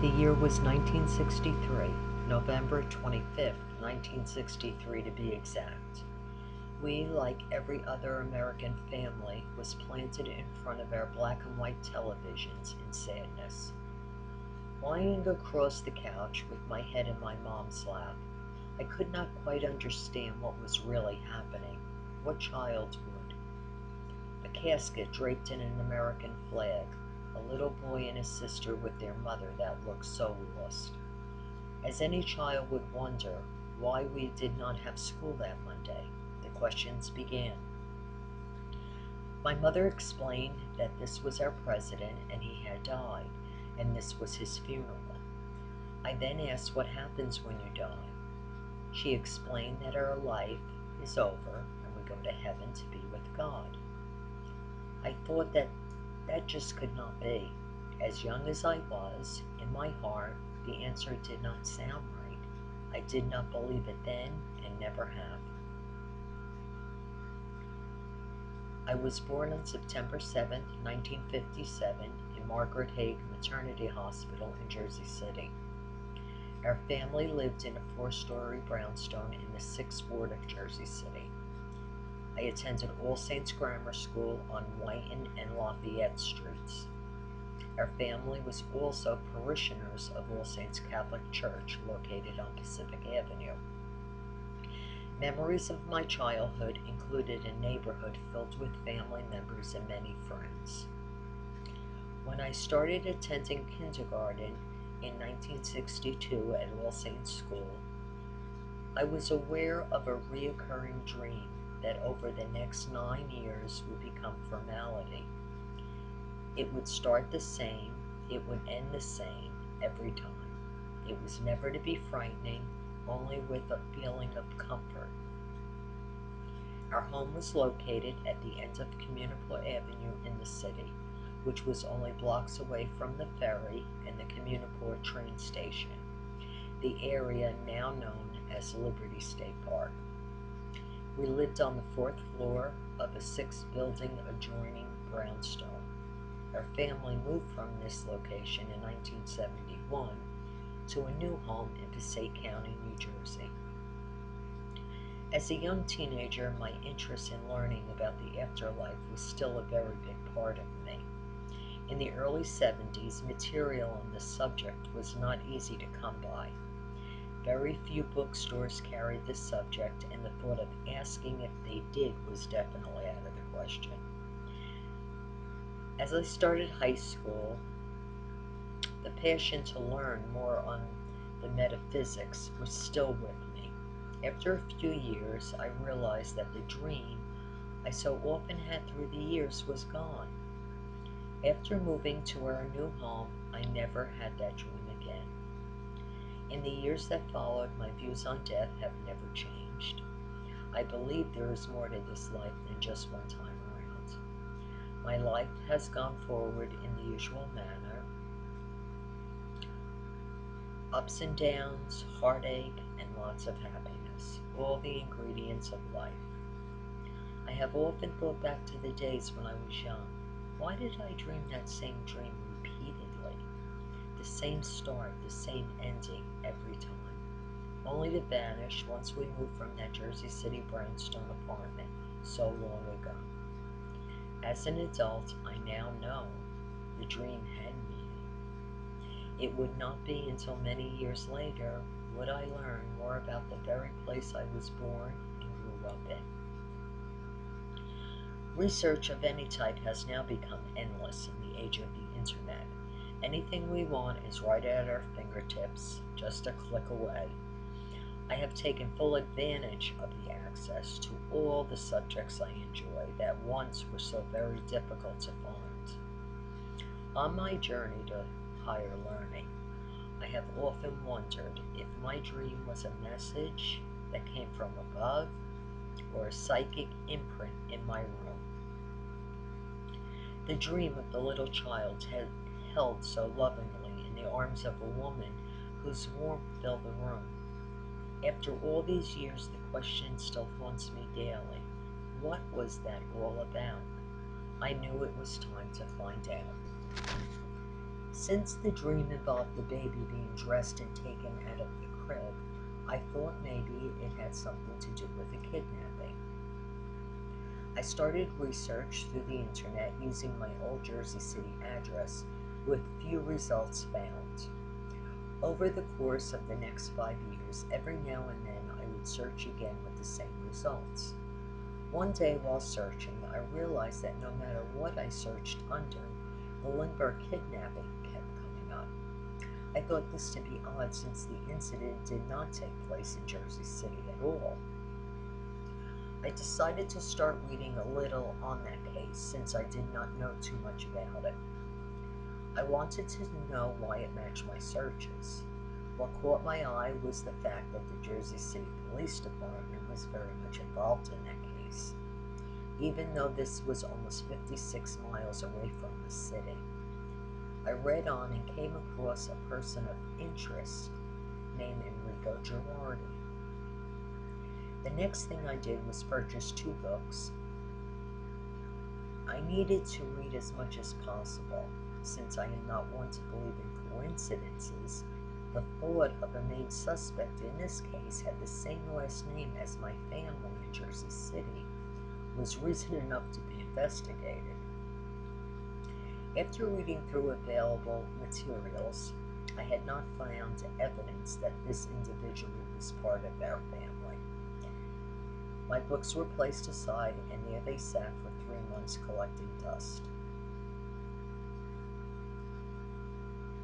The year was 1963, November 25th, 1963 to be exact. We, like every other American family, was planted in front of our black and white televisions in sadness. Lying across the couch with my head in my mom's lap, I could not quite understand what was really happening. What child would? A casket draped in an American flag, a little boy and his sister with their mother that looked so lost. As any child would wonder why we did not have school that Monday, the questions began. My mother explained that this was our president and he had died, and this was his funeral. I then asked what happens when you die. She explained that our life is over and we go to heaven to be with God. I thought that just could not be. As young as I was, in my heart, the answer did not sound right. I did not believe it then and never have. I was born on September 7, 1957, in Margaret Haig Maternity Hospital in Jersey City. Our family lived in a 4-story brownstone in the 6th Ward of Jersey City. I attended All Saints Grammar School on Whiten and Lafayette Streets. Our family was also parishioners of All Saints Catholic Church, located on Pacific Avenue. Memories of my childhood included a neighborhood filled with family members and many friends. When I started attending kindergarten in 1962 at All Saints School, I was aware of a reoccurring dream that over the next 9 years would become formality. It would start the same, it would end the same every time. It was never to be frightening, only with a feeling of comfort. Our home was located at the end of Communipaw Avenue in the city, which was only blocks away from the ferry and the Communipaw train station, the area now known as Liberty State Park. We lived on the 4th floor of a 6th building adjoining brownstone. Our family moved from this location in 1971 to a new home in Passaic County, New Jersey. As a young teenager, my interest in learning about the afterlife was still a very big part of me. In the early 70s, material on this subject was not easy to come by. Very few bookstores carried this subject, and the thought of asking if they did was definitely out of the question. As I started high school, the passion to learn more on the metaphysics was still with me. After a few years, I realized that the dream I so often had through the years was gone. After moving to our new home, I never had that dream again. In the years that followed, my views on death have never changed. I believe there is more to this life than just one time around. My life has gone forward in the usual manner. Ups and downs, heartache, and lots of happiness, all the ingredients of life. I have often thought back to the days when I was young. Why did I dream that same dream repeatedly? The same start, the same ending every time, only to vanish once we moved from that Jersey City brownstone apartment so long ago. As an adult, I now know the dream had meaning. It would not be until many years later would I learn more about the very place I was born and grew up in. Research of any type has now become endless in the age of the internet. Anything we want is right at our fingertips, just a click away. I have taken full advantage of the access to all the subjects I enjoy that once were so very difficult to find. On my journey to higher learning, I have often wondered if my dream was a message that came from above or a psychic imprint in my room. The dream of the little child had held so lovingly in the arms of a woman whose warmth filled the room. After all these years, the question still haunts me daily. What was that all about? I knew it was time to find out. Since the dream involved the baby being dressed and taken out of the crib, I thought maybe it had something to do with the kidnapping. I started research through the internet using my old Jersey City address, with few results found. Over the course of the next 5 years, every now and then I would search again with the same results. One day while searching, I realized that no matter what I searched under, the Lindbergh kidnapping kept coming up. I thought this to be odd since the incident did not take place in Jersey City at all. I decided to start reading a little on that case since I did not know too much about it. I wanted to know why it matched my searches. What caught my eye was the fact that the Jersey City Police Department was very much involved in that case, even though this was almost 56 miles away from the city. I read on and came across a person of interest named Enrico Girardi. The next thing I did was purchase 2 books. I needed to read as much as possible. Since I am not one to believe in coincidences, the thought of a main suspect in this case had the same last name as my family in Jersey City was reason enough to be investigated. After reading through available materials, I had not found evidence that this individual was part of our family. My books were placed aside, and there they sat for 3 months collecting dust.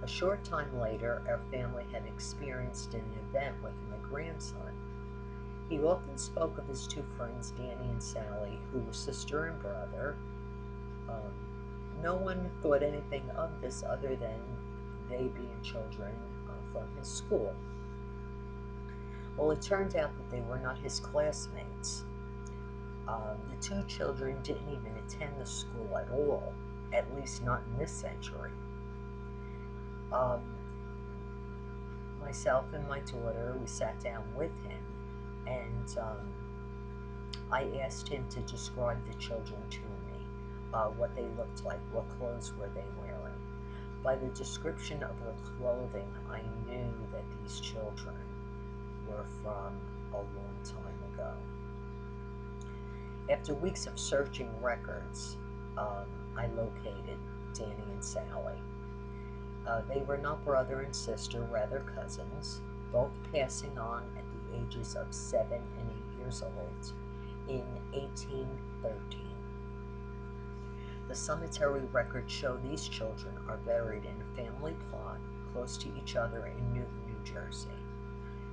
A short time later, our family had experienced an event with my grandson. He often spoke of his 2 friends, Danny and Sally, who were sister and brother. No one thought anything of this other than they being children from his school. Well, it turned out that they were not his classmates. The 2 children didn't even attend the school at all, at least not in this century. Myself and my daughter, we sat down with him, and I asked him to describe the children to me, what they looked like, what clothes were they wearing. By the description of their clothing, I knew that these children were from a long time ago. After weeks of searching records, I located Danny and Sally. They were not brother and sister, rather cousins, both passing on at the ages of 7 and 8 years old in 1813. The cemetery records show these children are buried in a family plot close to each other in Newton, New Jersey.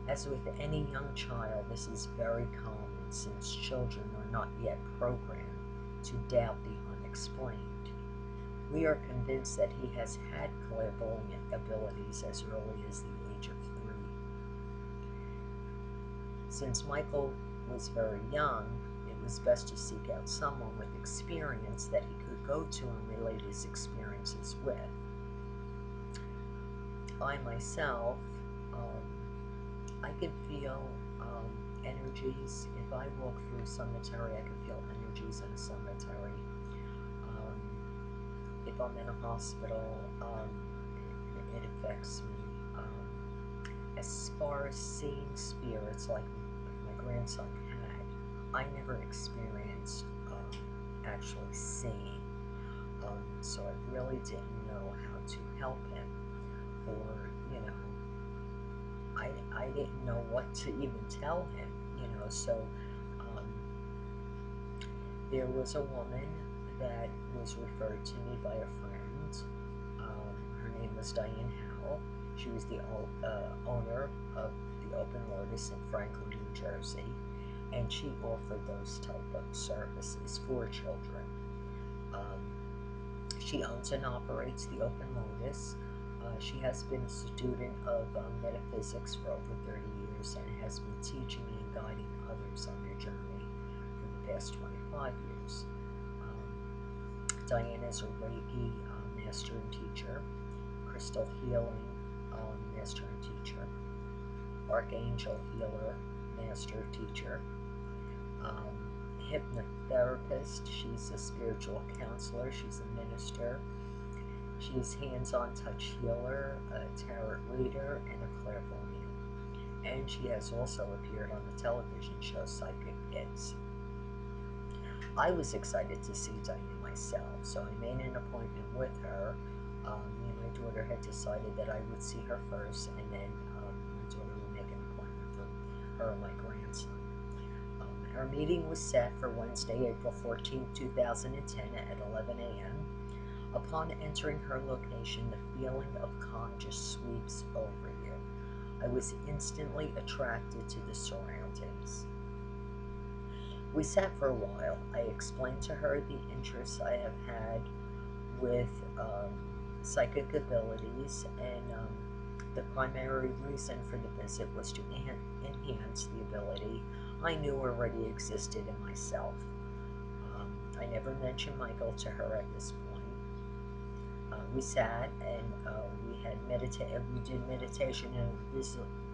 As with any young child, this is very common since children are not yet programmed to doubt the unexplained. We are convinced that he has had clairvoyant abilities as early as the age of 3. Since Michael was very young, it was best to seek out someone with experience that he could go to and relate his experiences with. I myself, I can feel energies. If I walk through a cemetery, I can feel energies in a cemetery. If I'm in a hospital, it affects me. As far as seeing spirits like my grandson had, I never experienced actually seeing. So I really didn't know how to help him, or, I didn't know what to even tell him, so there was a woman that was referred to me by a friend. Her name was Diane Howell. She was the owner of the Open Lotus in Franklin, New Jersey, and she offered those type of services for children. She owns and operates the Open Lotus. She has been a student of metaphysics for over 30 years and has been teaching and guiding others on their journey for the past 25 years. Diane is a Reiki master and teacher, crystal healing master and teacher, archangel healer, master teacher, hypnotherapist. She's a spiritual counselor. She's a minister. She's hands-on touch healer, a tarot reader, and a clairvoyant. And she has also appeared on the television show Psychic Kids. I was excited to see Diane myself, so I made an appointment with her. Me and my daughter had decided that I would see her first, and then my daughter would make an appointment for her and my grandson. Our meeting was set for Wednesday, April 14, 2010 at 11 a.m. Upon entering her location, the feeling of calm just sweeps over you. I was instantly attracted to the surroundings. We sat for a while. I explained to her the interests I have had with psychic abilities, and the primary reason for the visit was to enhance the ability I knew already existed in myself. I never mentioned Michael to her at this point. We sat and we did meditation and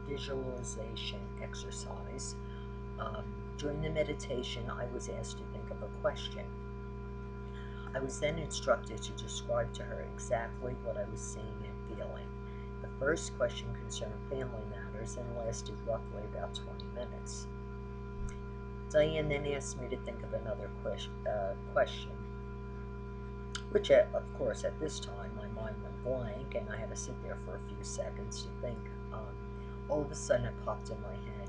visualization exercise. During the meditation, I was asked to think of a question. I was then instructed to describe to her exactly what I was seeing and feeling. The first question concerned family matters and lasted roughly about 20 minutes. Diane then asked me to think of another question, which of course at this time my mind went blank and I had to sit there for a few seconds to think. All of a sudden it popped in my head.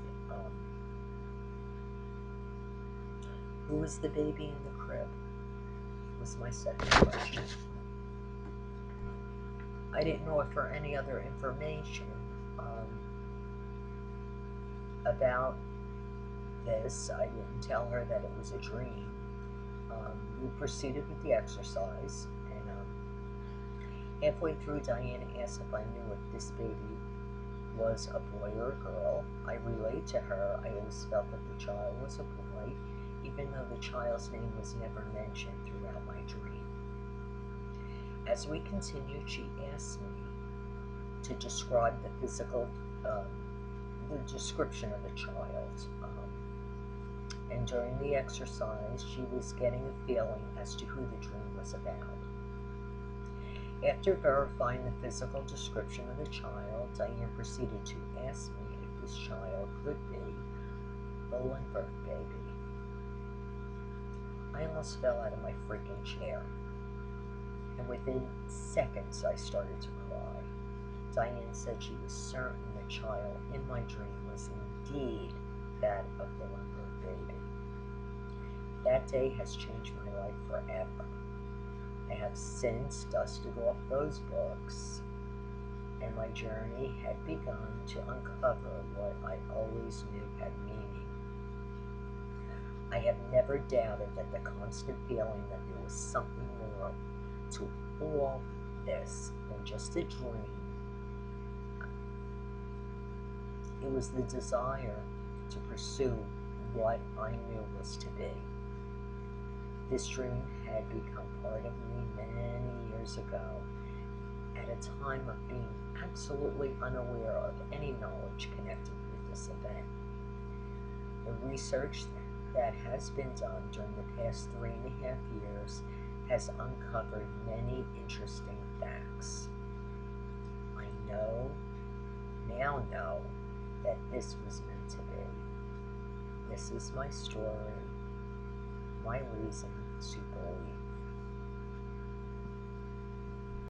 Who was the baby in the crib? Was my second question. I didn't offer any other information about this. I didn't tell her that it was a dream. We proceeded with the exercise, and halfway through, Diana asked if I knew if this baby was a boy or a girl. I relayed to her I always felt that the child was a boy, even though the child's name was never mentioned throughout my dream. As we continued, she asked me to describe the description of the child. And during the exercise, she was getting a feeling as to who the dream was about. After verifying the physical description of the child, Diane proceeded to ask me if this child could be the Lindbergh baby. I almost fell out of my freaking chair, and within seconds I started to cry. Diane said she was certain the child in my dream was indeed that of the Lindbergh baby. That day has changed my life forever. I have since dusted off those books, and my journey had begun to uncover what I always knew had meaning. I have never doubted that the constant feeling that there was something more to all this than just a dream. It was the desire to pursue what I knew was to be. This dream had become part of me many years ago, at a time of being absolutely unaware of any knowledge connected with this event. The research that has been done during the past 3.5 years has uncovered many interesting facts. I now know that this was meant to be. This is my story, my reason to believe.